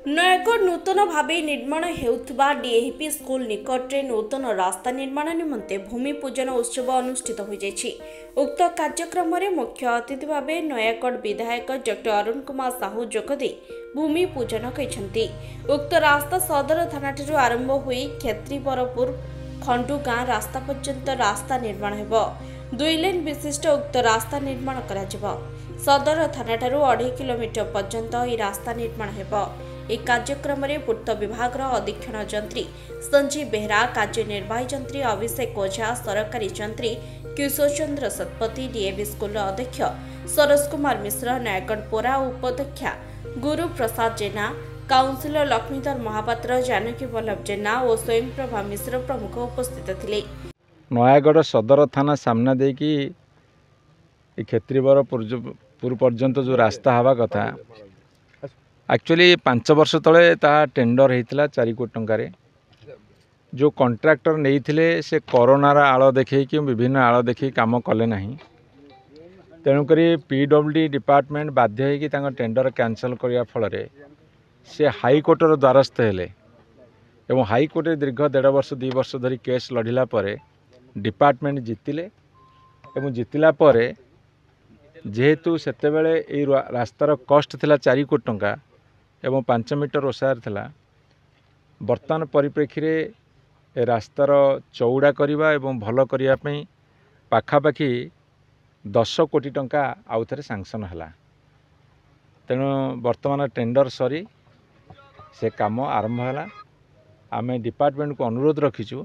नयगढ़ नूतन भाव निर्माण हेउथबा DAP school निकटरे नूतन रास्ता निर्माण निमंते भूमि पूजन उत्सव अनुष्ठित हो जायछि। उक्त कार्यक्रम में मुख्य अतिथि भाव नयगढ़ विधायक डॉक्टर अरुण कुमार साहू जोगदे भूमि पूजन करिसेंति। उक्त रास्ता सदर थाना ठारू आरंभ होई खेत्रीबरपुर खंडुगाँ रास्ता पर्यंत रास्ता निर्माण हेबो। 2 लेन विशिष्ट उक्त रास्ता निर्माण कराजिबो। सदर थाना ठारू 2.5 किलोमीटर पर्यंत ई रास्ता निर्माण हेबो। एक कार्यक्रम में पूर्त विभाग अधीक्षण जंत्री संजीव बेहरा, कार्यनिर्वाही जंत्री अभिषेक ओझा, सरकारी जंत्री किशोर चंद्र सतपथी, डीएवी स्कूल अध्यक्ष सरोज कुमार मिश्र, नयगढ़ पोरा उपाध्यक्षा गुरु प्रसाद जेना, काउंसिलर लक्ष्मीधर महापात्र, जानकी वल्लभ जेना और स्वयंप्रभा मिश्र प्रमुख उपस्थित थे। नयगढ़ सदर थाना सामना देकी खेत्रीबरपुर पर्यंत जो रास्ता हवा कथा एक्चुअली 5 वर्ष तले ता टेंडर होता 4 कोटी टंकार जो कॉन्ट्रैक्टर नहीं से कोरोनार आड़ देखे कि विभिन्न आड़ देखे काम कले ना तेणुक पीडब्ल्यूडी डिपार्टमेंट बाध्य होगी टेंडर कैंसल करने फल से हाईकोर्टर द्वारस्थ हेले एवं हाईकोर्ट दीर्घ 1.5 वर्ष 2 वर्ष धरी केस लड़िला डिपार्टमेंट जीतिले एवं जीतिला जेहेतु सेते बेले ए रास्तार कॉस्ट थिला 4 कोटी टंका एवं 5 मीटर ओसार थिला वर्तमान परिप्रेक्षी रे रास्तार चौड़ा करवा एवं भल करिया पई पाखापाखी 10 कोटी टंका आउ थरे सैंक्शन हला। तेणु वर्तमान टेंडर सरी से काम आरंभ हला। आमे डिपार्टमेंट को अनुरोध रखीचु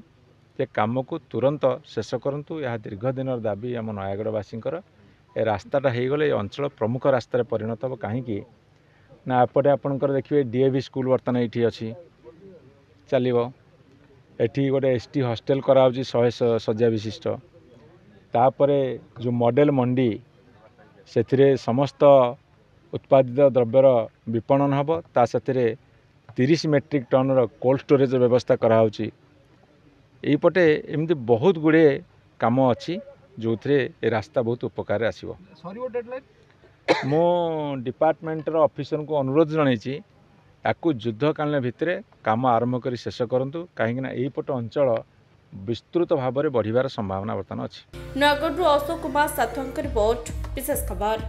जे काम को तुरंत शेष करंतु। यह दीर्घ दिन दाबी आम नयगढ़वासींकर ए रास्ताटा हो गले अंचल प्रमुख रास्तार परिणत हम कहीं ना एपटे आपंकर देखिए डीएवी स्कूल बर्तमान ये अच्छी चलो एटी गोटे एसटी हॉस्टेल कराऊँ 100 शज्या विशिष्ट तापरे जो मॉडल मंडी से समस्त उत्पादित द्रव्यर विपणन हम ता साथे 30 मेट्रिक टन कोल्ड स्टोरेज व्यवस्था कराऊँची। यहीपटे एमती बहुत गुड़े काम अच्छी जो थे रास्ता बहुत उपकार आसो। मो डिपार्टमेंटर ऑफिसर को अनुरोध जनई याकू युद्धकालीन भितर काम आरंभ कर शेष करूँ कहीं यहीपट अंचल विस्तृत भाव में बढ़िबार संभावना बर्तमान अच्छी। नयगढ़ अशोक कुमार साथुआंक रिपोर्ट, विशेष खबर।